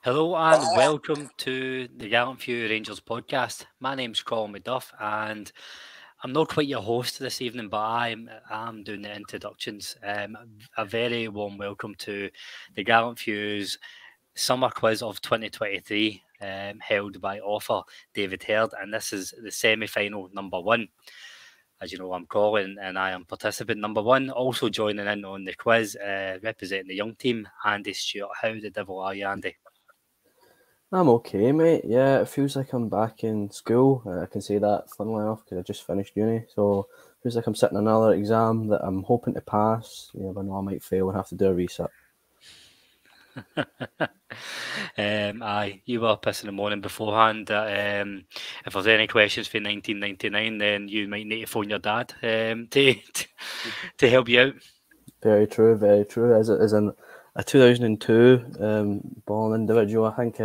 Hello and welcome to the Gallant Few Rangers podcast. My name's Colin Kris and I'm not quite your host this evening, but I'm doing the introductions. A very warm welcome to the Gallant Few's summer quiz of 2023, held by author David Herd, and this is the semi-final number one. As you know, I'm Colin and I am participant number one. Also joining in on the quiz, representing the young team, Andy Stewart. How the devil are you, Andy? I'm okay, mate. Yeah, it feels like I'm back in school. I can say that, funnily enough, because I just finished uni. So it feels like I'm sitting another exam that I'm hoping to pass. You never know, I might fail and have to do a reset. Aye, you were up in the morning beforehand that if there's any questions for 1999, then you might need to phone your dad to help you out. Very true, very true. As in a 2002 born individual, I think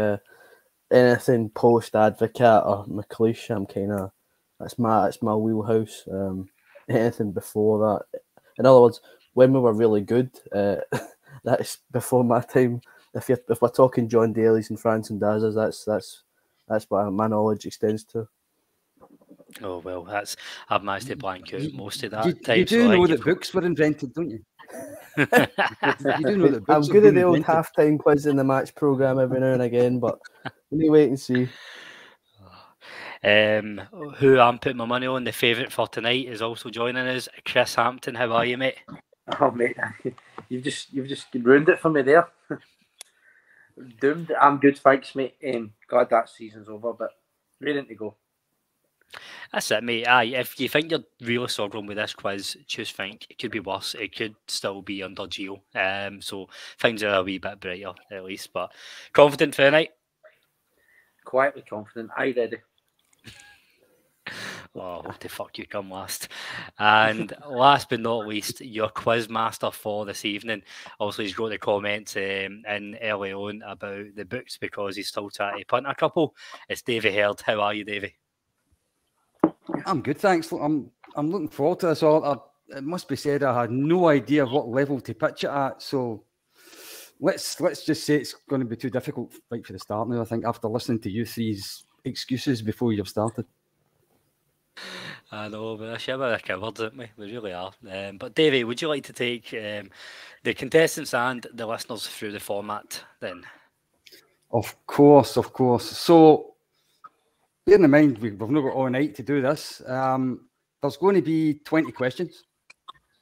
anything post Advocate or McLeish, I'm kind of that's my wheelhouse. Anything before that, in other words, when we were really good, that's before my time. If we're talking John Daly's and France and Daz's, that's what my knowledge extends to. Oh well, I've managed to blank out most of that You time. do know that books were invented, don't you? You do know that I'm good at the old halftime quiz in the match programme every now and again, but we need to wait and see. Who I'm putting my money on, the favourite for tonight, is also joining us. Chris Hampton, how are you, mate? Oh, mate, you've just ruined it for me there. Doomed. I'm good, thanks, mate. Glad that season's over, but ready to go. That's it, mate. Aye, if you think you're really struggling with this quiz, just think it could be worse. It could still be under Geo. So things are a wee bit brighter at least. But confident for the night? Quietly confident. Aye, ready. Oh, what the fuck you come last. And last but not least, your quiz master for this evening. Also, he's got the comments in early on about the books because he's still trying to punt a couple. It's Davey Herd. How are you, Davey? I'm good, thanks. I'm looking forward to this. It must be said, I had no idea what level to pitch it at. So let's just say it's going to be too difficult right for the start now, I think, after listening to you three's excuses before you've started. I know, but I should have recovered, didn't we? We really are. But Davey, would you like to take the contestants and the listeners through the format then? Of course. So, bearing in mind we've not got all night to do this, there's going to be 20 questions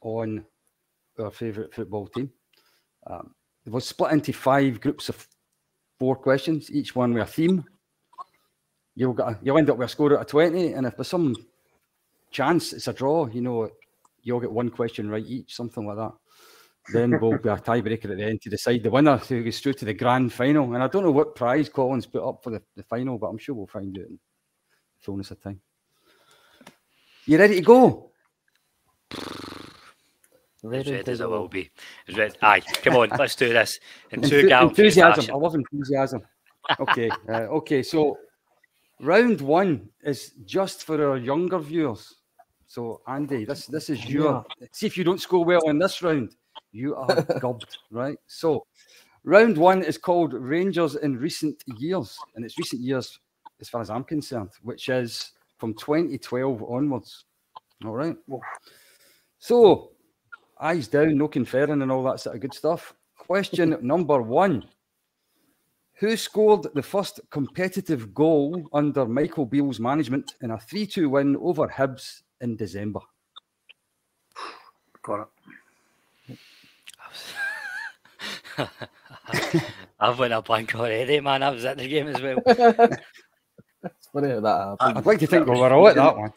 on our favourite football team. It was split into 5 groups of 4 questions, each one with a theme. You'll end up with a score out of 20, and if there's some chance it's a draw, you'll get 1 question right each, something like that. Then we'll be a tiebreaker at the end to decide the winner who goes through to the grand final. And I don't know what prize Colin's put up for the final, but I'm sure we'll find out in fullness of time. You ready to go? As ready as it will be. Aye, come on, let's do this. Enthusiasm. I love enthusiasm. Okay, okay. So round 1 is just for our younger viewers. So Andy, this is your. See if you don't score well in this round, you are gubbed, right? So round 1 is called Rangers in Recent Years, and it's recent years as far as I'm concerned, which is from 2012 onwards. All right. So eyes down, no conferring and all that sort of good stuff. Question number 1. Who scored the first competitive goal under Michael Beale's management in a 3-2 win over Hibs in December? Got it. I've went a blank already, man. I was at the game as well. It's funny how that happened. I'd like to think we were all at that one.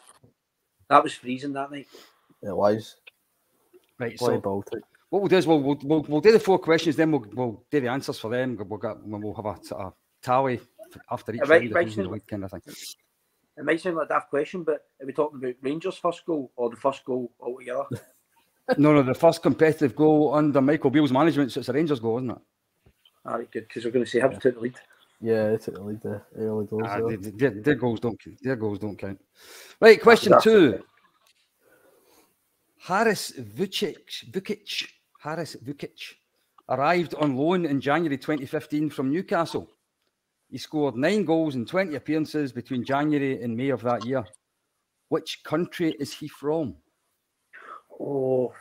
That was freezing that night. It was. Right, so Baltic. What we'll do is we'll do the 4 questions, then we'll do the answers for them. We'll have a sort of tally after each round kind of thing. It might sound like a daft question, but are we talking about Rangers' first goal or the first goal altogether? No, the first competitive goal under Michael Beale's management, so it's a Rangers goal, isn't it? All right, good, because we're going to say Hibs took the lead. Yeah, they took the lead, the early goals. Their goals don't count. Right, question 2. Haris Vukic arrived on loan in January 2015 from Newcastle. He scored 9 goals in 20 appearances between January and May of that year. Which country is he from? Oh,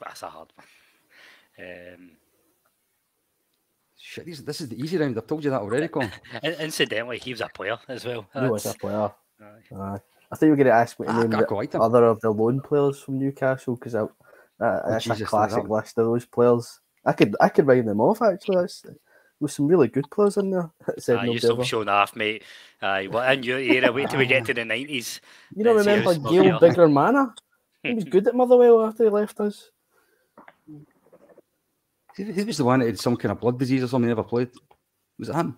That's a hard one. Shit, this is the easy round. I've told you that already, Colin. Incidentally, he was a player as well. He was a player. Aye. I think you were going to ask me to name I quite the him. other of the loan players from Newcastle because that's Jesus, a classic that- list of those players. I could write them off actually. There's some really good players in there. Said You're nobody still ever. showing off, mate. Well, in your era, wait till we get to the 90s. You don't Let's see remember who's Gail up here. Biggermana? He was good at Motherwell after he left us. Who was the one that had some kind of blood disease or something never played? Was it him?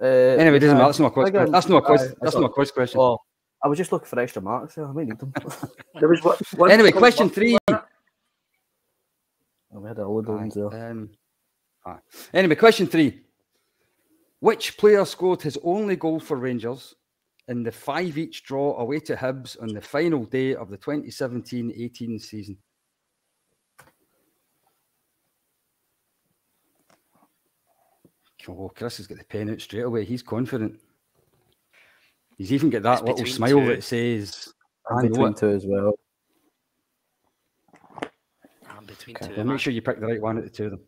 Anyway, Anyway, it doesn't matter. That's not a quiz. That's not a quiz. That's not a quiz question. Oh, I was just looking for extra marks there. I might need them. there was one. Anyway, question 3. We had a load of ones there. Anyway, question 3. Which player scored his only goal for Rangers in the 5-each draw away to Hibs on the final day of the 2017-18 season? Oh, Chris has got the pen out straight away. He's confident. He's even got that little smile that says, I'm between two as well. I'm between Okay, two. well, make sure you pick the right one at the two of them.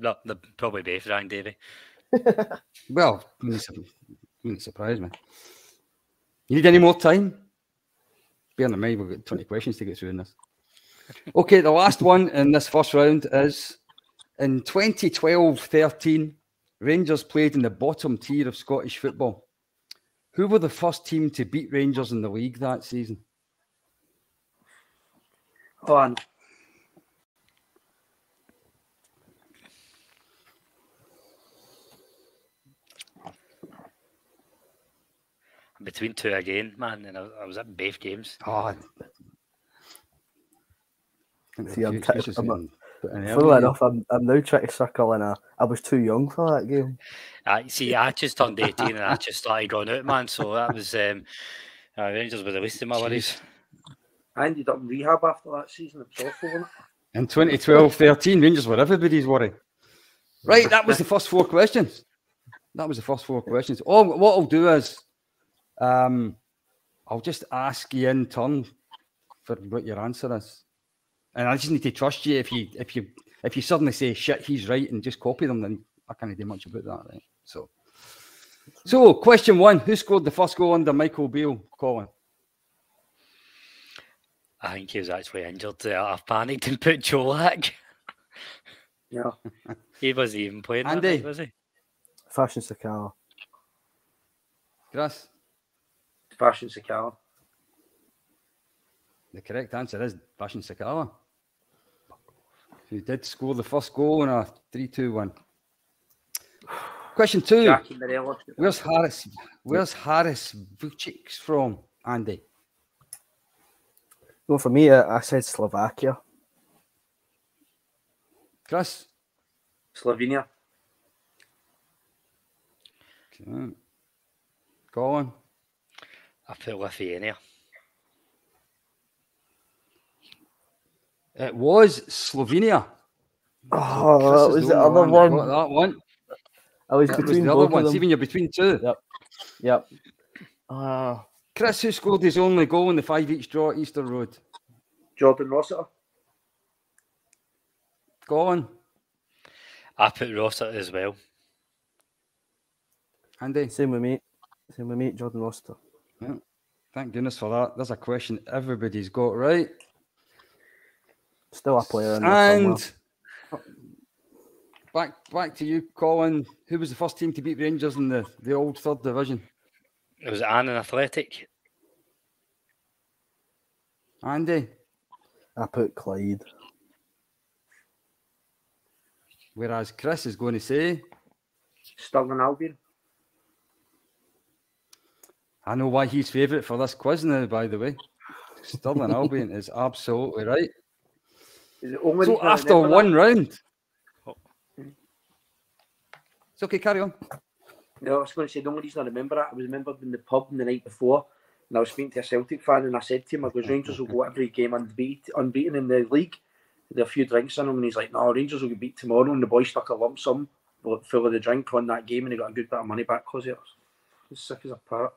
No, they're probably both Ryan Davey. Well, wouldn't surprise me. You need any more time? Bear in mind, we've got 20 questions to get through in this. Okay, the last one in this first round is in 2012-13, Rangers played in the bottom tier of Scottish football. Who were the first team to beat Rangers in the league that season? Oh, I know. I'm between two again, man, and I was at both games. Oh, See, I'm funnily enough, I'm now trying to circle in I was too young for that game. See, I just turned 18 and I just started going out, man. So that was Rangers were the least of my worries. I ended up in rehab after that season. It was awful, wasn't it? In 2012-13, Rangers were everybody's worry. Right, that was the first 4 questions. Oh, what I'll do is, I'll just ask you in turn for what your answer is, and I just need to trust you. If you suddenly say shit, he's right, and just copy them, then I can't do much about that, right? So question 1: who scored the first goal under Michael Beale, Colin? I think he was actually injured. I've panicked and put Cholak. Yeah. He wasn't even playing that Andy? night, was he? Fashion Sakala. Chris? Fashion Sakala. The correct answer is Fashion Sakala, who did score the first goal in a 3-2 Question 2. Jackie Morello. Where's Haris Vucic from, Andy? No, for me, I said Slovakia. Chris? Slovenia. Okay. Colin? I put Lithuania. It was Slovenia. Oh, Chris that is was the the only other one that one. got that one. I was That was between the other both one. of them. Even you're between two. Yep. Chris, who scored his only goal in the 5-each draw at Easter Road? Jordan Rossiter. Colin? I put Rossiter as well. Andy? Same with me, Jordan Rossiter. Yeah. Thank goodness for that. There's a question everybody's got right. Still a player in there somewhere. And back to you, Colin. Who was the first team to beat Rangers in the old third division? It was Annan Athletic. Andy? I put Clyde. Whereas Chris is going to say, Stirling Albion. I know why he's favourite for this quiz now, by the way. Stirling Albion is absolutely right. Is it only So after one round, it's okay, carry on. No, I was going to say, the only reason I remember that, I was remembered in the pub the night before, and I was speaking to a Celtic fan, and I said to him, I goes, Rangers will go every game unbeaten in the league, There were a few drinks in him, and he's like, "No, Rangers will get beat tomorrow." And the boy stuck a lump sum full of the drink on that game, and he got a good bit of money back because of it. He's sick as a parrot.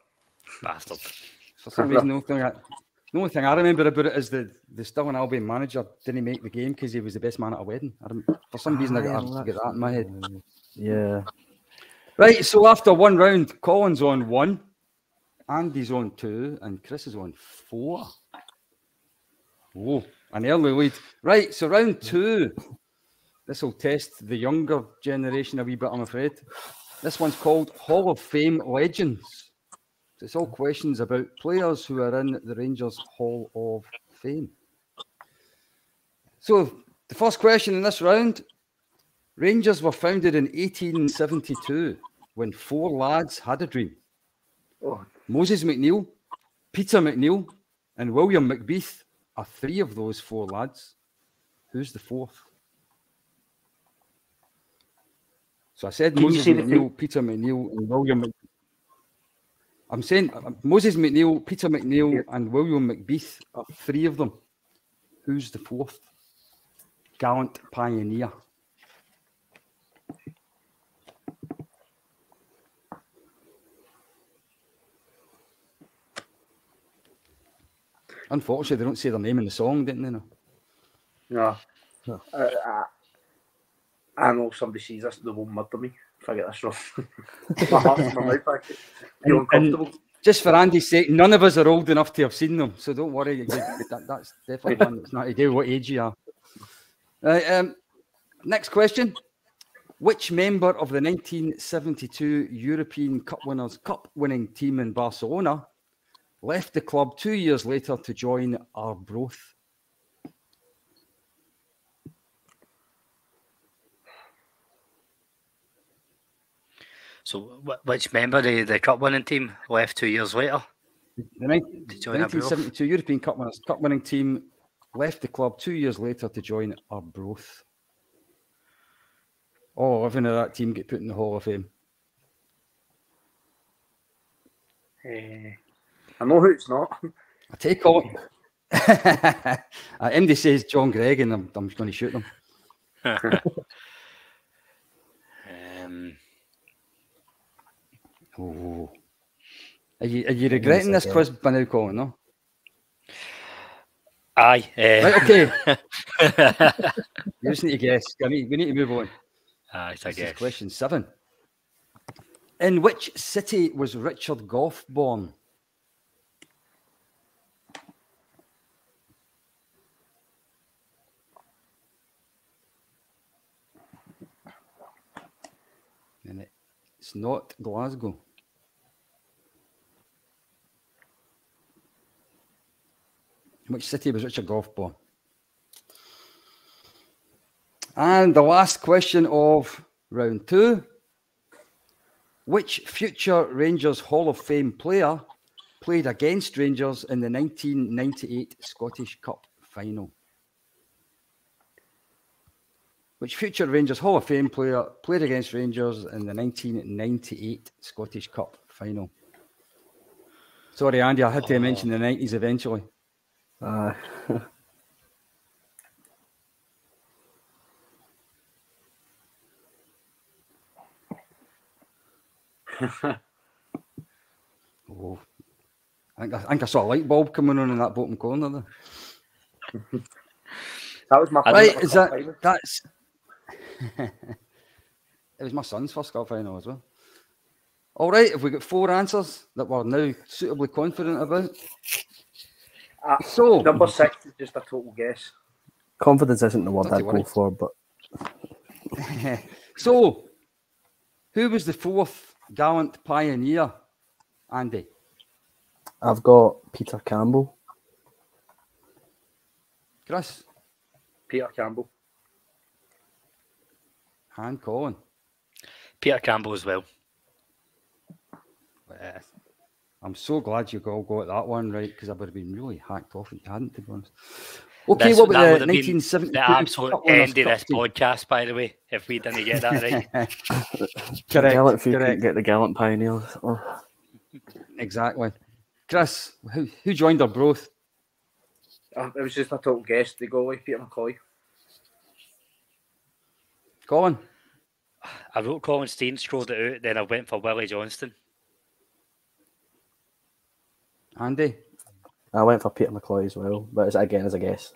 Bastard. For some reason, the only thing I remember about it is the Stirling Albion manager didn't make the game because he was the best man at a wedding. For some reason, I get that in my head. Yeah. Right, so after one round, Colin's on 1, Andy's on 2, and Chris is on 4. Oh, an early lead. Right, so round 2. This will test the younger generation a wee bit, I'm afraid. This one's called Hall of Fame Legends. It's all questions about players who are in the Rangers Hall of Fame. So, the first question in this round, Rangers were founded in 1872 when 4 lads had a dream. Oh. Moses McNeil, Peter McNeil, and William McBeath are 3 of those 4 lads. Who's the 4th? So I said Moses McNeil, Peter McNeil, and William McBeath. I'm saying Moses McNeil, Peter McNeil, and William McBeath are 3 of them. Who's the 4th? Gallant pioneer. Unfortunately, they don't say their name in the song, didn't they? No. I know if somebody sees this, they will murder me if I get this wrong. My heart's in my mouth, actually. Feel uncomfortable. And just for Andy's sake, none of us are old enough to have seen them, so don't worry. That's definitely one that's not to do what age you are. Next question. Which member of the 1972 European Cup Winners' Cup winning team in Barcelona left the club 2 years later to join Arbroath? So, which member of the cup winning team left 2 years later? The 1972 European Cup Winners' Cup winning team left the club 2 years later to join Arbroath. All 11 of that team get put in the Hall of Fame. I know who it's not. I take on. MD says John Gregg, and I'm going to shoot them. Oh. Are you regretting this quiz by now, Colin? No? Aye. Right, okay. You just need to guess. We need to move on. I guess. Question 7. In which city was Richard Gough born? And it's not Glasgow. In which city was Richard Gough born? And the last question of round 2. Which future Rangers Hall of Fame player played against Rangers in the 1998 Scottish Cup final? Which future Rangers Hall of Fame player played against Rangers in the 1998 Scottish Cup final? Sorry, Andy, I had to mention the 90s eventually. Oh, I think I saw a light bulb coming on in that bottom corner there. That was my right. Is that's? It was my son's first cup final as well. All right, have we got 4 answers that we're now suitably confident about? So number 6 is just a total guess. Confidence isn't the word I'd go for, but so who was the 4th Gallant pioneer, Andy? I've got Peter Campbell. Chris? Peter Campbell. And Colin? Peter Campbell as well. I'm so glad you all got that one right, because I would have been really hacked off if you hadn't, to be honest. Okay, what about the 1972? The absolute end of this podcast, by the way, if we didn't get that right. Correct. Gallant Few couldn't get the Gallant pioneers. Exactly. Chris, who joined Arbroath? It was just a total guess. The goalie, Peter McCoy. Colin? I wrote Colin Steen, scrolled it out, then I went for Willie Johnston. Andy? I went for Peter McCloy as well, but it's again as a guess.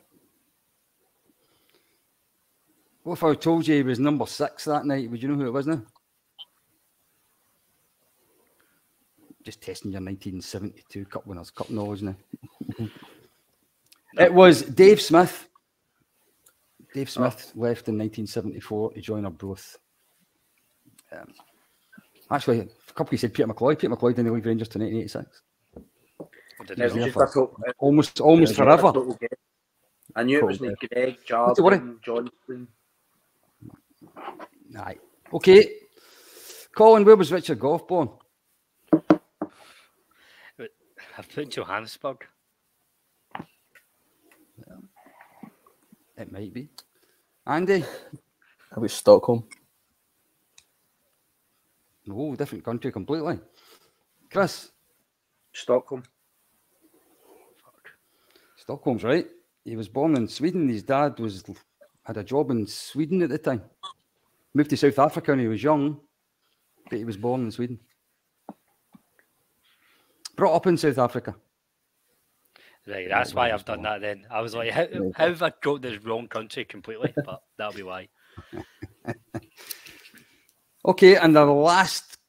What if I told you he was number 6 that night? Would you know who it was now? Just testing your 1972 Cup winners, Cup knowledge now. It was Dave Smith. Dave Smith left in 1974 to join Arbroath. Actually, a couple said Peter McCloy. Peter McCloy didn't leave Rangers to 1986. Almost forever. I knew it was like Greg, Jordan, Johnson. Aye. Okay. Colin, where was Richard Gough born? I've put Johannesburg. Well, it might be. Andy? I was Stockholm. Oh, different country completely. Chris? Stockholm. Stockholm's right. He was born in Sweden. His dad had a job in Sweden at the time. Moved to South Africa when he was young, but he was born in Sweden. Brought up in South Africa. Right, that's why I've done that then. I was like, how have I got this wrong country completely? But that'll be why. Okay, and the last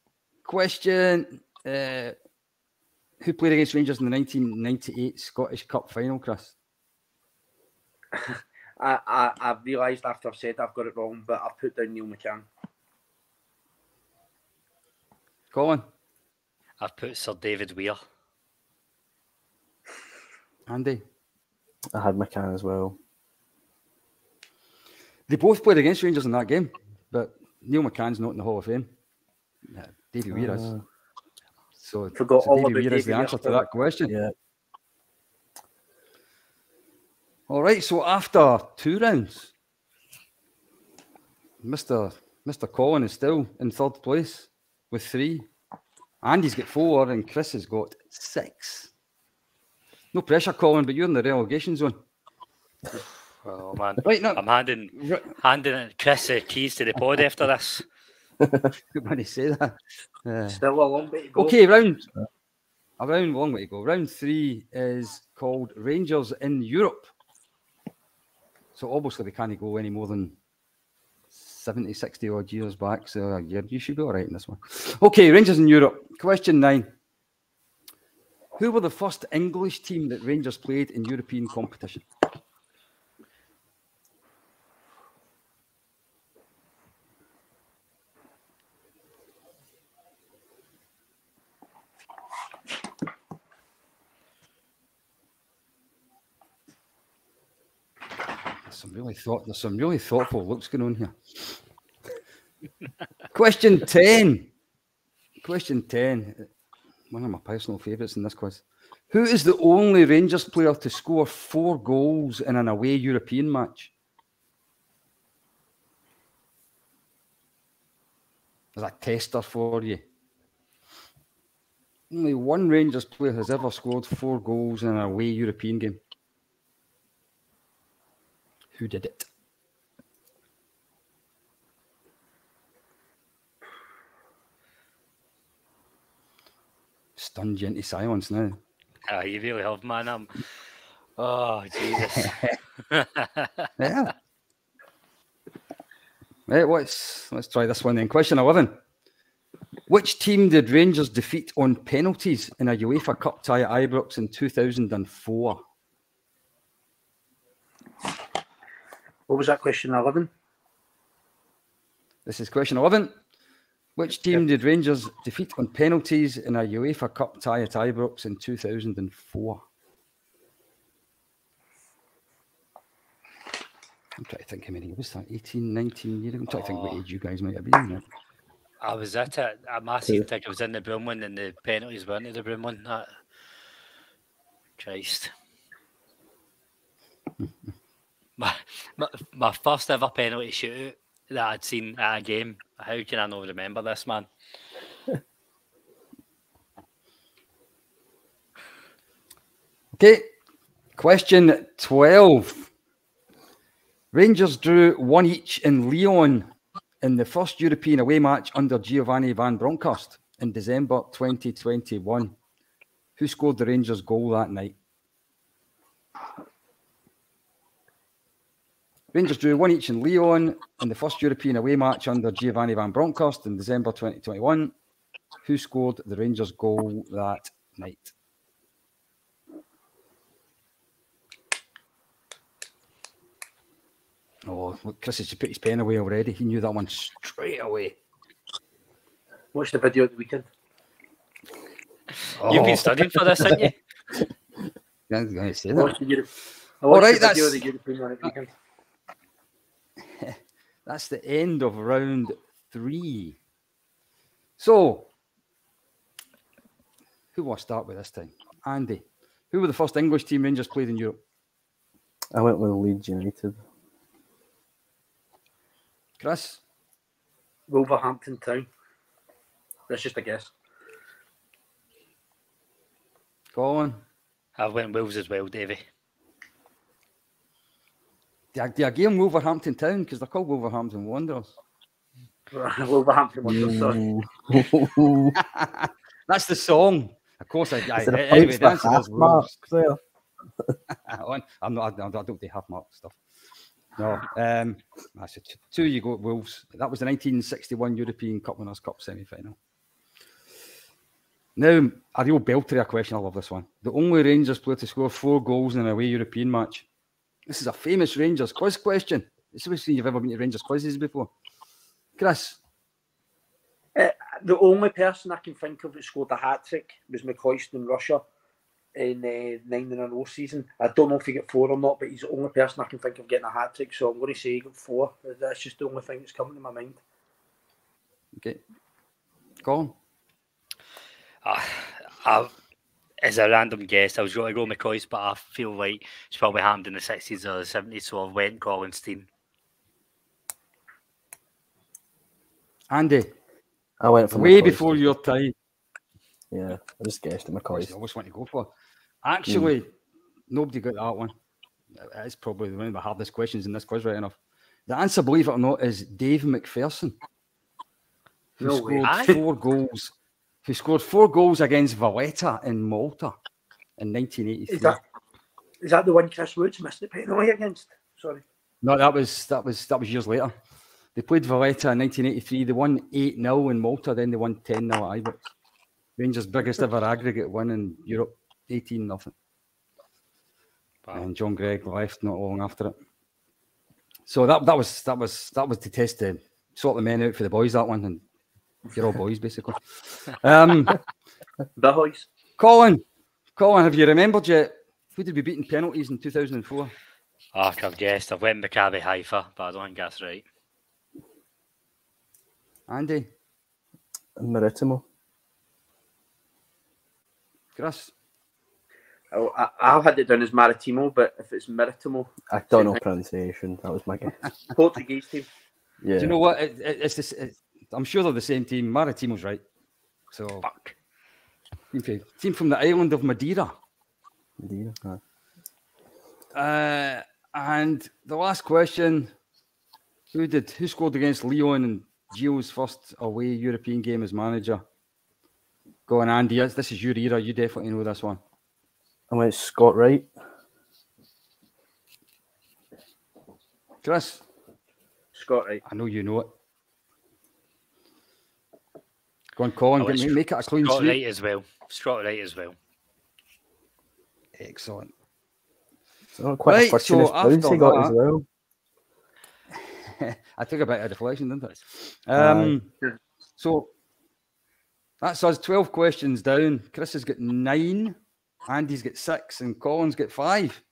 question. Who played against Rangers in the 1998 Scottish Cup final, Chris? I've realised after I've said I've got it wrong, but I've put down Neil McCann. Colin? I've put Sir David Weir. Andy? I had McCann as well. They both played against Rangers in that game, but Neil McCann's not in the Hall of Fame. David Weir is. So David Weir is the answer to that question. Yeah. All right, so after 2 rounds, Mr. Colin is still in 3rd place with 3. Andy's got 4 and Chris has got 6. No pressure, Colin, but you're in the relegation zone. Oh man, right, no, I'm handing Chris the keys to the pod after this. Good when you say that. Still a long way to go. Okay, long way to go. Round 3 is called Rangers in Europe. So obviously we can't go any more than 70, 60 odd years back. So you should be all right in this one. Okay, Rangers in Europe. Question 9. Who were the first English team that Rangers played in European competition? There's some really thoughtful looks going on here. Question 10. Question 10. One of my personal favourites in this quiz. Who is the only Rangers player to score 4 goals in an away European match? There's a tester for you. Only one Rangers player has ever scored 4 goals in an away European game. Who did it? Stunned you into silence now. You really have, man. Oh, Jesus. Yeah. Right, let's try this one then. Question 11. Which team did Rangers defeat on penalties in a UEFA Cup tie at Ibrox in 2004? What was that, question 11? This is question 11. Which team did Rangers defeat on penalties in a UEFA Cup tie at Ibrox in 2004? I'm trying to think how many was that? 18, 19 years ago? I'm trying to think what age you guys might have been. Right? I was at it. I massive think I was in the Broom one and the penalties weren't in the Broom one. Christ. my first ever penalty shootout that I'd seen at a game. How can I not remember this, man? Okay, question 12. Rangers drew 1 each in Lyon in the first European away match under Giovanni van Bronckhorst in December 2021? Who scored the Rangers goal that night? Rangers drew 1-1 in Lyon in the first European away match under Giovanni van Bronckhorst in December 2021. Who scored the Rangers goal that night? Oh, look, Chris has put his pen away already. He knew that one straight away. Watched the video at the weekend. You've been studying for this, haven't you? I was going to say I that. watched the All right, video of the European one at the weekend. That's the end of round 3. So, who will I start with this time? Andy. Who were the first English team Rangers played in Europe? I went with Leeds United. Chris? Wolverhampton Town. That's just a guess. Colin? I went Wolves as well, Davey. Do I give them Wolverhampton Town? Because they're called Wolverhampton Wanderers. Wolverhampton Wanderers, sorry. That's the song. Of course, Anyway, anyway, the answer is Wolves. there. I don't do half mark stuff. No, that's it. 2 you go Wolves. That was the 1961 European Cup Winners' Cup semi-final. Now, a real belter question. I love this one. The only Rangers player to score 4 goals in an away European match. This is a famous Rangers quiz question. This is if you've ever been to Rangers quizzes before. Chris? The only person I can think of that scored a hat-trick was McCoist in Russia in the 9-0 season. I don't know if he got 4 or not, but he's the only person I can think of getting a hat-trick, so I'm going to say he got 4. That's just the only thing that's coming to my mind. Okay. Colin? As a random guess, I was going to go McCoist, but I feel like it's probably happened in the 60s or the 70s, so I went Colin's team. Andy? I went for way McCoist. Before your time. Yeah, I just guessed at McCoist. I always want to go for. Actually, nobody got that one. It's probably one of the hardest questions in this quiz, right enough. The answer, believe it or not, is Dave McPherson, who scored 4 goals. Who scored 4 goals against Valletta in Malta in 1983. Is that the one Chris Woods missed the penalty against? Sorry. No, that was years later. They played Valletta in 1983. They won 8-0 in Malta, then they won 10-0 at Ibrox. Rangers' biggest ever aggregate win in Europe, 18-0. Wow. And John Gregg left not long after it. So that was to test the sort the men out for the boys, that one, and you're all boys basically. The boys. Colin, have you remembered yet? Who did we beat in penalties in 2004? I've guessed. I've went Maccabi Haifa, but I don't think that's right. Andy? Maritimo. Chris? I had it down as Maritimo, but if it's Maritimo, I don't know pronunciation. That was my guess. Portuguese team. Yeah. Do you know what? I'm sure they're the same team. Maritimo's right. So, Fuck. Team from the island of Madeira. Madeira. And the last question: Who scored against Lyon in Gio's first away European game as manager? Go on, Andy. This is your era. You definitely know this one. I went Scott Wright. Chris? Scott Wright. I know you know it. Go on, Colin. Make it a clean Scott sweep. Wright as well. Scott Wright as well. Excellent. So quite a fortunate points he got as well. I took a bit of deflection, didn't I? So that's us 12 questions down. Chris has got 9, Andy's got 6, and Colin's got 5.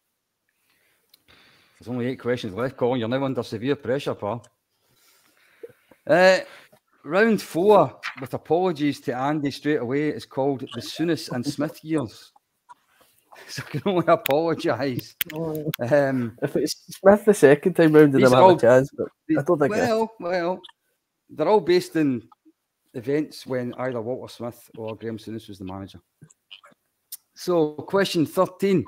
There's only 8 questions left, Colin. You're now under severe pressure, pal. Round 4, with apologies to Andy straight away, is called the Souness and Smith years. So I can only apologise. If it's Smith the second time round, then I have a chance, but I don't think Well, they're all based in events when either Walter Smith or Graham Souness was the manager. So, question 13.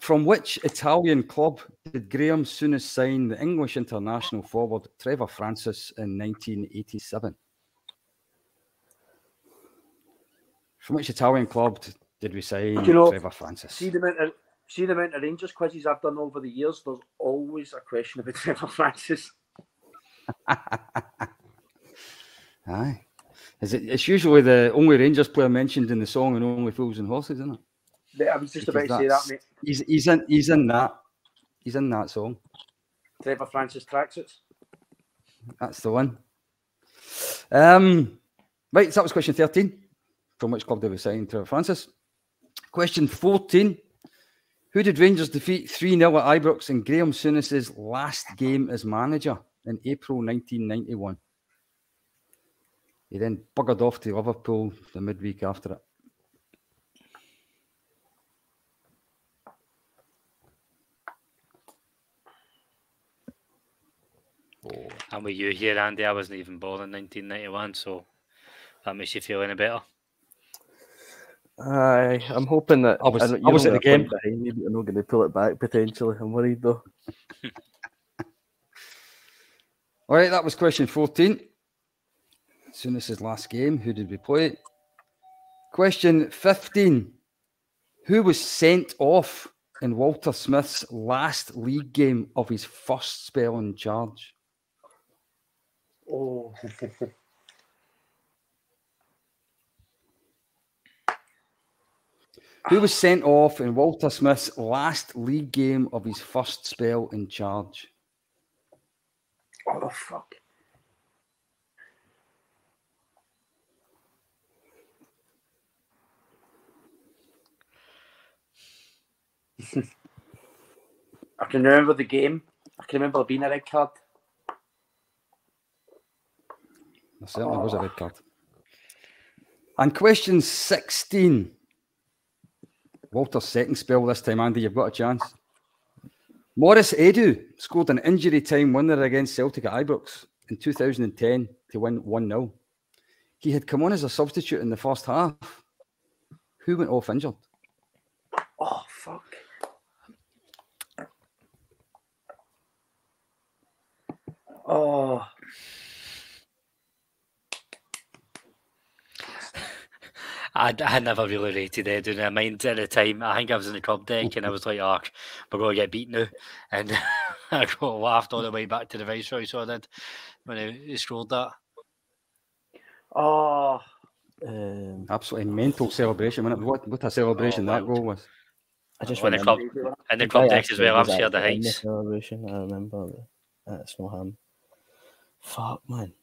From which Italian club did Graham Souness sign the English international forward Trevor Francis in 1987? From which Italian club did we sign Trevor Francis? See the amount of Rangers quizzes I've done over the years, there's always a question about Trevor Francis. Aye. It's usually the only Rangers player mentioned in the song and Only Fools and Horses, isn't it? I was just about to say that, mate. He's in that. He's in that song. Trevor Francis tracksuits. That's the one. Right, so that was question 13. From which club did we sign Trevor Francis? Question 14. Who did Rangers defeat 3-0 at Ibrox in Graham Souness's last game as manager in April 1991? He then buggered off to Liverpool the midweek after it. Oh. And with you here, Andy, I wasn't even born in 1991, so that makes you feel any better. I'm hoping that I was at the game. Behind me, but I'm not going to pull it back potentially. I'm worried though. All right, that was question 14. Souness's last game. Who did we play? Question 15. Who was sent off in Walter Smith's last league game of his first spell in charge? Oh. Who was sent off in Walter Smith's last league game of his first spell in charge? Oh, fuck. I can remember the game. I can remember being a red card. There certainly was a red card. And question 16. Walter's second spell this time, Andy. You've got a chance. Maurice Edu scored an injury time winner against Celtic at Ibrox in 2010 to win 1-0. He had come on as a substitute in the first half. Who went off injured? Oh, fuck. Oh. I never really rated Edu in my mind at the time. I think I was in the club deck and I was like, oh, we're going to get beat now. And I got laughed all the way back to the Viceroy, so I did, when he scored that. Oh. Absolutely mental celebration. What a celebration that goal was. I just in the club deck as well, I'm scared the heights. Celebration, I remember. That's not him. Fuck, man.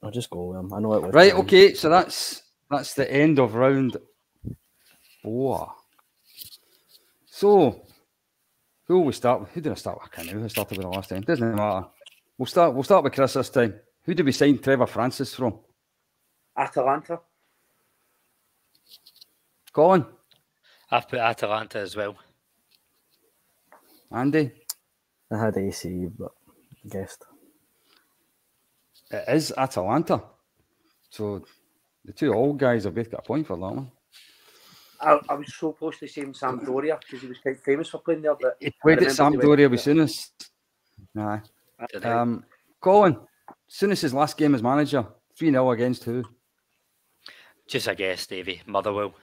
I'll just go with him. I know it was. Right, okay, so that's the end of round 4. So, who will we start with? Who did I start with? I can't remember who I started with the last time. Doesn't matter. We'll start with Chris this time. Who did we sign Trevor Francis from? Atalanta. Colin? I've put Atalanta as well. Andy? I had AC, but guessed. It is Atalanta. So the two old guys have both got a point for that one. I was so close to saying Sampdoria because he was quite famous for playing there. But he played at Sampdoria with Souness. Nah. Colin, Souness's last game as manager, 3-0 against who? Just a guess, Davey. Motherwell.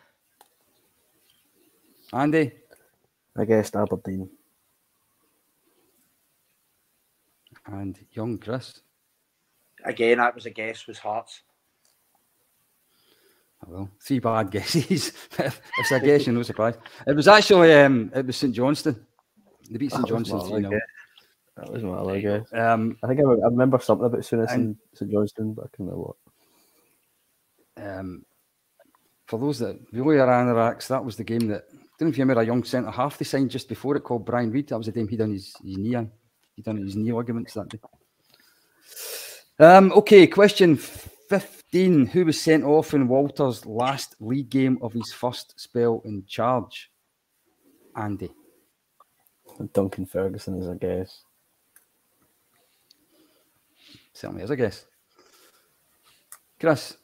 Andy? I guessed Aberdeen. And young Chris? Again, that was a guess, was Hearts. Well, 3 bad guesses. If it's a guess, you're no surprise. It was actually it was St Johnstone. They beat St Johnstone 3-0. That was my other guess. I think I remember something about Souness and St Johnstone, but I can't remember what. For those that really are anoraks, that was the game that, I don't know if you remember a young centre half they signed just before it called Brian Reid. That was the game he done his knee on. He done his knee ligaments that day. Okay, question 15. Who was sent off in Walter's last league game of his first spell in charge? Andy. Duncan Ferguson is a guess. Certainly is a guess. Chris.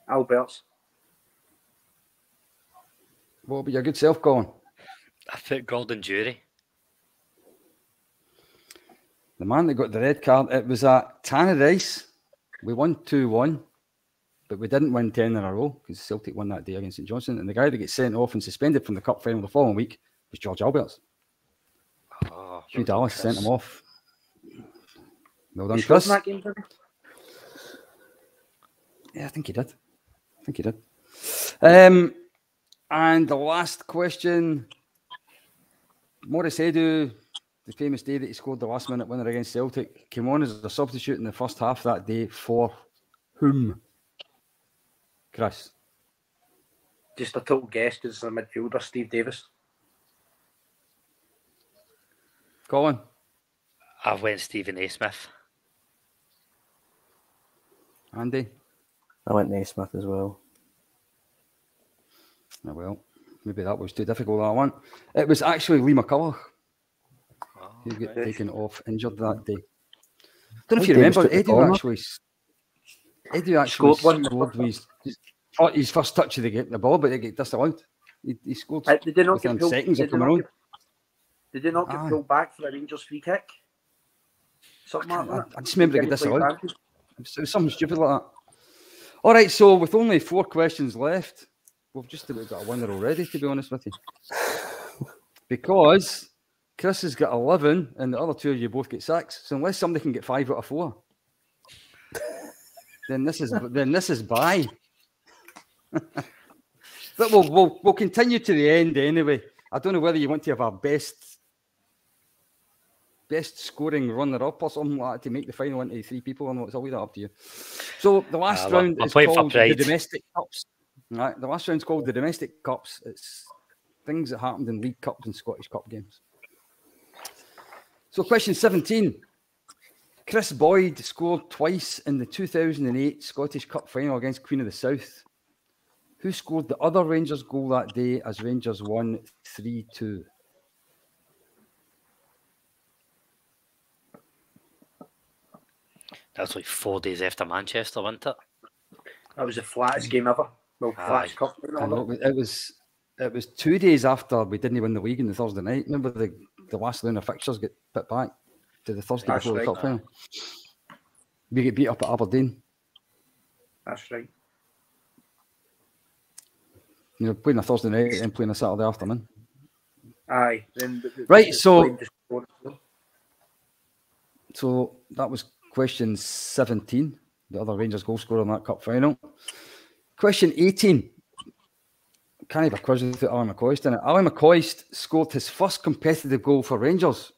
Alberts. What about your good self, Colin? I put Gordon Jury. The man that got the red card, it was at Tannadice. We won 2-1, but we didn't win 10 in a row because Celtic won that day against St Johnstone. And the guy that gets sent off and suspended from the cup final the following week was George Alberts. Oh, Hugh Dallas sent him off. Well done, He scored Chris. in that game, didn't he? Yeah, I think he did. And the last question. Morris Edu, the famous day that he scored the last minute winner against Celtic, came on as a substitute in the first half that day for whom? Chris? Just a total guess because it's a midfielder, Steve Davis. Colin? I went Stephen A. Smith. Andy? I went Naismith as well. Oh, well, maybe that was too difficult, that one. It was actually Lee McCulloch who got taken off injured that day. Don't know if you remember, Edu actually Scored one. scored his first touch of the ball, but it got disallowed. He scored Did they not within get pulled, seconds of did they coming not on. Did they not get pulled back for a Rangers free kick? Something like that. I just remember it got disallowed. It was something stupid like that. All right, so with only 4 questions left, we've just about got a winner already, to be honest with you. Because Chris has got 11 and the other 2 of you both get 6. So unless somebody can get 5 out of 4, then this is bye. But we'll continue to the end anyway. I don't know whether you want to have a best scoring runner-up or something like that to make the final into 3 people, or not. It's all up to you. So the last round is called the Domestic Cups. Right, the last round is called the Domestic Cups. It's things that happened in League Cups and Scottish Cup games. So question 17. Chris Boyd scored twice in the 2008 Scottish Cup final against Queen of the South. Who scored the other Rangers goal that day as Rangers won 3-2? That's like 4 days after Manchester, wasn't it? That was the flattest game ever. Well, flattest cup. It was 2 days after we didn't win the league on the Thursday night. Remember the last round of fixtures get put back to the Thursday before the cup final. We get beat up at Aberdeen. That's right. You know, playing a Thursday night and playing a Saturday afternoon. Aye. Right, so that was question 17, the other Rangers goal scorer in that cup final. Question 18. Can't have a quiz without Alan McCoist in it. Alan McCoist scored his first competitive goal for Rangers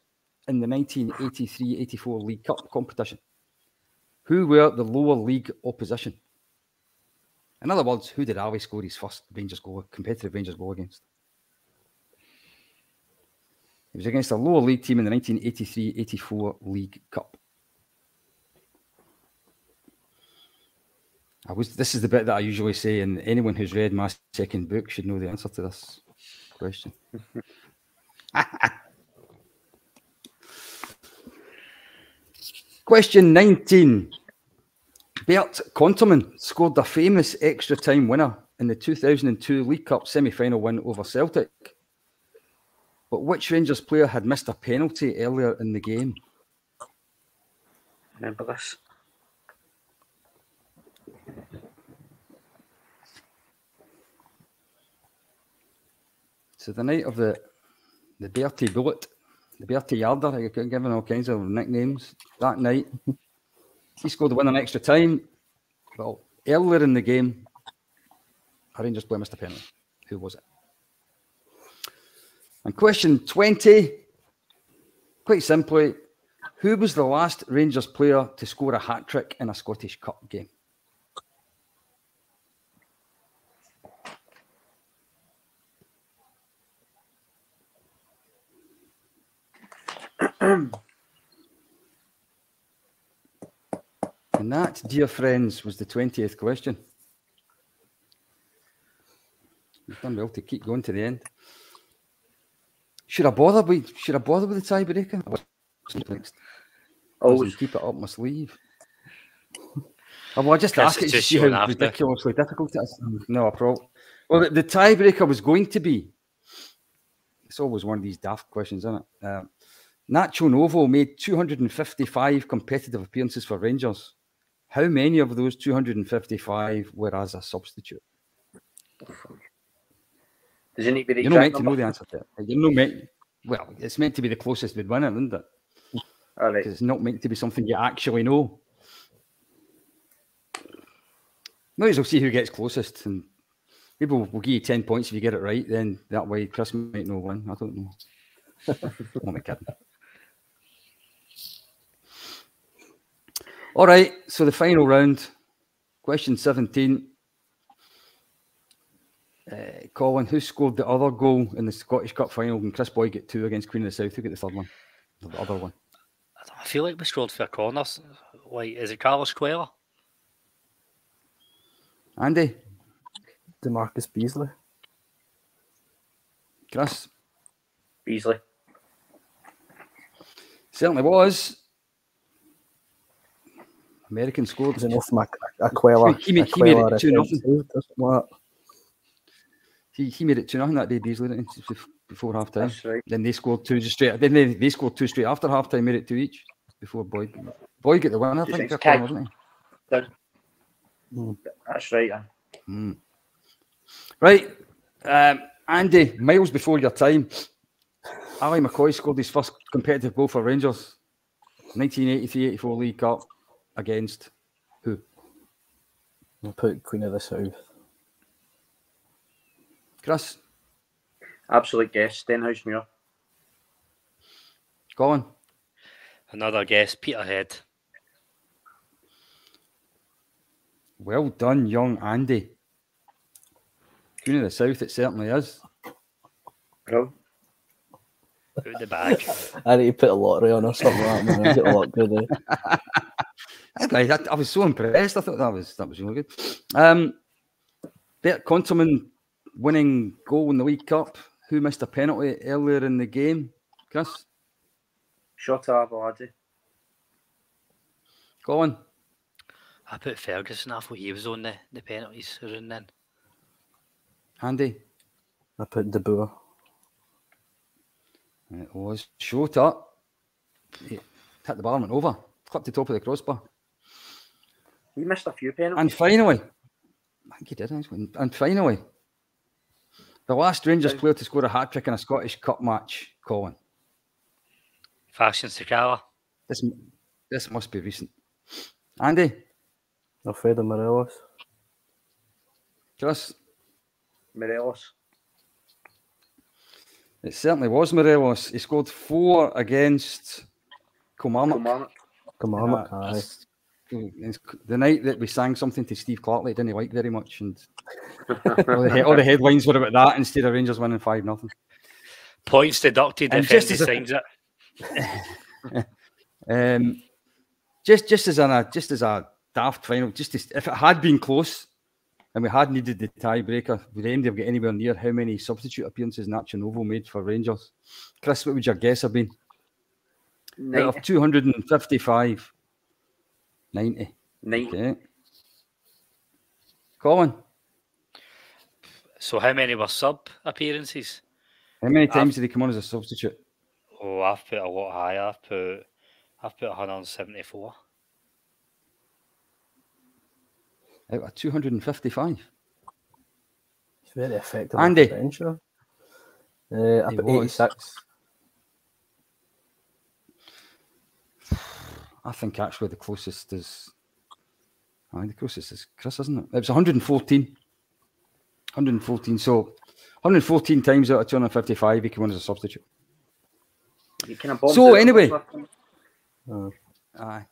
in the 1983-84 League Cup competition. Who were the lower league opposition? In other words, who did Ali score his first Rangers goal, competitive Rangers goal against? It was against a lower league team in the 1983-84 League Cup. This is the bit that I usually say, and anyone who's read my second book should know the answer to this question. Question 19. Bert Conterman scored the famous extra time winner in the 2002 League Cup semi-final win over Celtic. But which Rangers player had missed a penalty earlier in the game? Remember this? So the night of the Bertie Bullet, the Bertie Yarder, I could given all kinds of nicknames that night. He scored the winner in extra time. Well, earlier in the game, a Rangers player missed a penalty. Who was it? And question 20, quite simply, who was the last Rangers player to score a hat-trick in a Scottish Cup game? And that, dear friends, was the 20th question. You've done well to keep going to the end. Should I bother with the tiebreaker? Next. Always keep it up my sleeve. Well, I just ask it to see how ridiculously difficult it is. No problem. Well, the tiebreaker was going to be It's always one of these daft questions, isn't it? Nacho Novo made 255 competitive appearances for Rangers. How many of those 255 were as a substitute? Does it need to be the You're not meant exact to number? know the answer to it. You're not meant. Well, it's meant to be the closest we'd win it, isn't it? All right. Because it's not meant to be something you actually know. Might as well see who gets closest, and maybe we'll give you 10 points if you get it right. Then that way, Chris might not win. I don't know. I'm only kidding. All right, so the final round, question 17. Colin, who scored the other goal in the Scottish Cup final when Chris Boyd got 2 against Queen of the South? Who got the third one? The other one. I feel like we scored for corners. Like, is it Carlos Cuellar? Andy? DeMarcus Beasley. Chris? Beasley. Certainly was. American scored. Was enough from Aquila. He made it 2-0. He made it 2-0 that day, Beasley, didn't he? Before half time. That's right. Then they scored 2 just straight. Then they scored 2 straight after half time, made it 2 each before Boyd. Boyd got the winner, I think, for Colin, wasn't he? That's right. Right. Andy, miles before your time, Ali McCoy scored his first competitive goal for Rangers. 1983-84 League Cup against who? I'll put Queen of the South. Chris? Absolute guess. Stenhousemuir. Colin? Another guess, Peterhead. Well done, young Andy. Queen of the South, it certainly is. Bro. Out the bag. I need to put a lottery on or something like that, man. I get a lot good. I was so impressed. I thought that was really good. Bert Conterman winning goal in the League Cup. Who missed a penalty earlier in the game? Chris? Shota Avalade. Colin? I put Ferguson. I thought he was on the penalties around then. Andy? I put De Boer. It was Shota. He hit the bar and went over. Clipped the top of the crossbar. He missed a few penalties. And finally, I think he did. And finally, the last Rangers player to score a hat-trick in a Scottish Cup match, Colin. Fashion Sakala. This must be recent. Andy? Alfredo Morelos. Chris? Morelos. It certainly was Morelos. He scored 4 against Kilmarnock. Kilmarnock, aye. The night that we sang something to Steve Clarkley, didn't like very much, and all the headlines were about that instead of Rangers winning 5-0. Points deducted if he signs it. Just as a daft final, if it had been close and we had needed the tiebreaker, would anybody have got anywhere near how many substitute appearances Nacho Novo made for Rangers? Chris, what would your guess have been? 90. Out of 255. 90. Okay. Colin? So how many were sub appearances? How many times did he come on as a substitute? Oh, I've put a lot higher. I've put 174. Out of 255. It's very effective. Andy? Bench, I put 86. I think actually the closest is Chris, isn't it? It was 114. 114. So 114 times out of 255 he came on as a substitute. So anyway. Aye.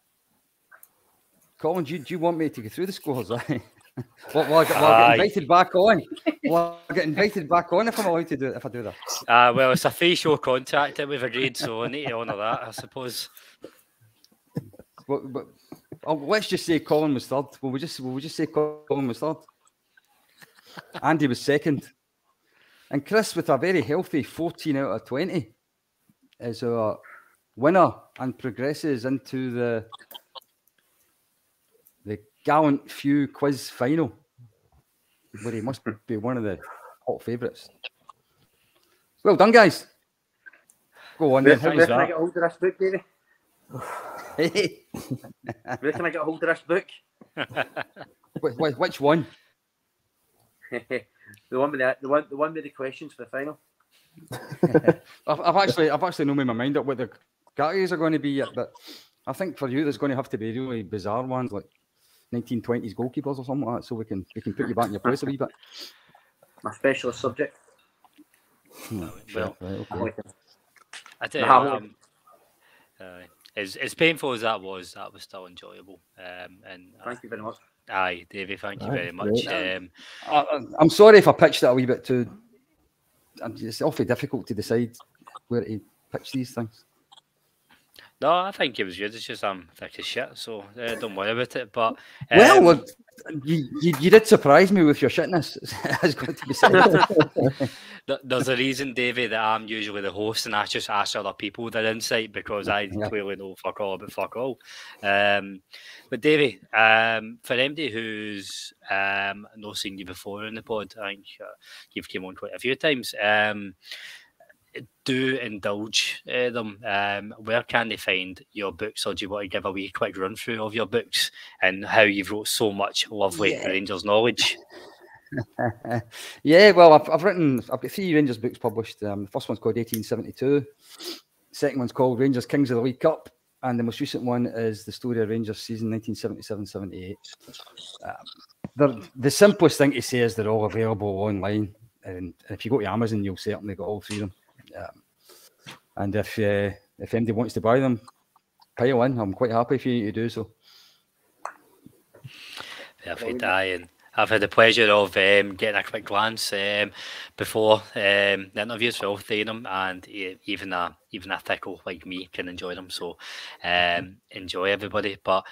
Colin, do you want me to go through the scores? Well, I get invited back on. Well, I get invited back on if I'm allowed to do it, if I do that. Well, it's a facial contact that we've agreed, so I need to honour that, I suppose. But let's just say Colin was third. Will we just say Colin was third? Andy was second. And Chris, with a very healthy 14 out of 20, is a winner and progresses into the Gallant Few quiz final, where he must be one of the hot favourites. Well done, guys. Go on then. Where How's can I that? get hold of this book, Davey? Hey. Where can I get hold of this book? Which one? the one with the questions for the final. I've actually not made my mind up what the categories are going to be yet, but I think for you there's going to have to be really bizarre ones like 1920s goalkeepers or something like that, so we can put you back in your place a wee bit. My specialist subject. Well, right, okay. I tell you, as painful as that was still enjoyable. And thank you very much. Aye, Davey, thank you very much. I'm sorry if I pitched it a wee bit too. It's awfully difficult to decide where to pitch these things. No, I think it was good. It's just I'm thick as shit, so don't worry about it. But well, you did surprise me with your shitness. It's got to be said. There's a reason, Davey, that I'm usually the host, and I just ask other people their insight because I clearly know fuck all about fuck all. But Davey, for anybody who's not seen you before in the pod, I think you've came on quite a few times. Do indulge them. Where can they find your books, or do you want to give a wee quick run through of your books and how you've wrote so much lovely Rangers knowledge? Well, I've got 3 Rangers books published. The first one's called 1872. The second one's called Rangers Kings of the League Cup, and the most recent one is the story of Rangers season 1977-78. The simplest thing to say is they're all available online, and if you go to Amazon, you'll certainly get all 3 of them. And if anybody wants to buy them, pile in. I'm quite happy for you to do so. Perfect. And I've had the pleasure of getting a quick glance before the interviews for all 3 of them, and even a thickle like me can enjoy them. So enjoy, everybody. But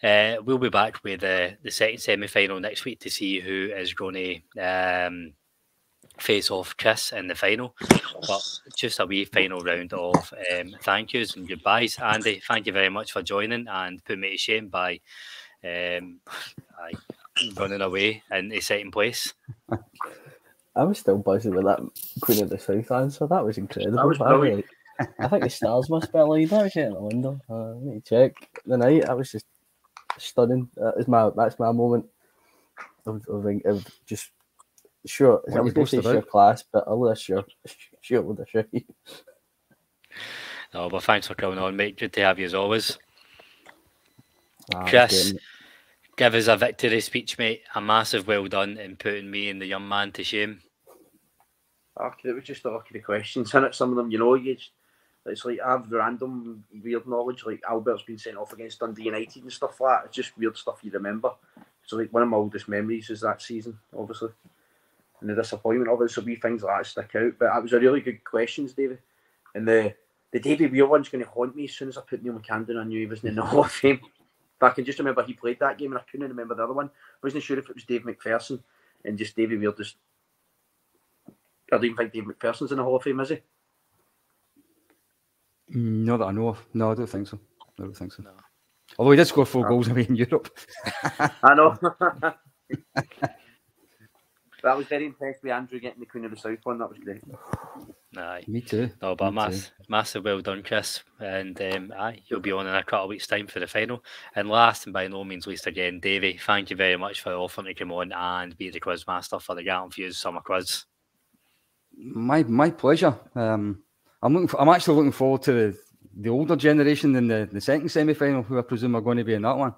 we'll be back with the second semi-final next week to see who is going to face off Kris in the final. But just a wee final round of thank yous and goodbyes. Andy, thank you very much for joining and put me to shame by running away in the second place. I was still buzzing with that Queen of the South answer. That was incredible. That was brilliant. I think the stars must be aligned. I was out the window. I need to check the night. I was just stunning. That's my moment of just. Sure, I was going to say sure class, but I'll let sure with the sure. No, but thanks for coming on, mate. Good to have you as always. Kris, give us a victory speech, mate. A massive well done in putting me and the young man to shame. It was just a look at the questions, and some of them, it's like I have random weird knowledge, like Albert's been sent off against Dundee United and stuff like that. It's just weird stuff you remember. So like one of my oldest memories is that season, obviously. And the disappointment of it, so wee things like that stick out. But it was a really good questions, David. And the Davy Weir one's going to haunt me as soon as I put Neil McCann down. I knew he wasn't in the Hall of Fame. But I can just remember he played that game and I couldn't remember the other one. I wasn't sure if it was Dave McPherson and just Davy Weir just... I don't even think Dave McPherson's in the Hall of Fame, is he? Not that I know of. No, I don't think so. No. Although he did score 4 goals away in Europe. I know. But I was very impressed with Andrew getting the Queen of the South one. That was great. Aye. Me too. No, but massive well done, Kris. And you'll be on in a couple of weeks' time for the final. And last and by no means least again, Davey, thank you very much for offering to come on and be the quiz master for the Gallant Few summer quiz. My pleasure. I'm actually looking forward to the older generation in the second semi-final, who I presume are going to be in that one.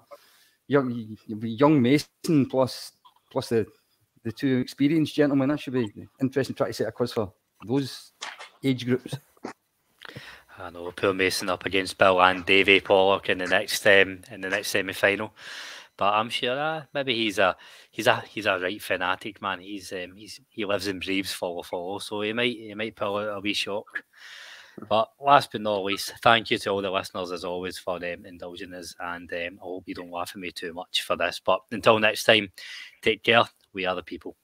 Young Mason plus the 2 experienced gentlemen. That should be interesting. Try to set a quiz for those age groups. I know, poor Mason up against Bill and Davey Pollock in the next semi-final. But I'm sure maybe he's a right fanatic, man. He lives and breathes follow, so he might pull out a wee shock. But last but not least, thank you to all the listeners as always for indulging us, and I hope you don't laugh at me too much for this. But until next time, take care. We are the people.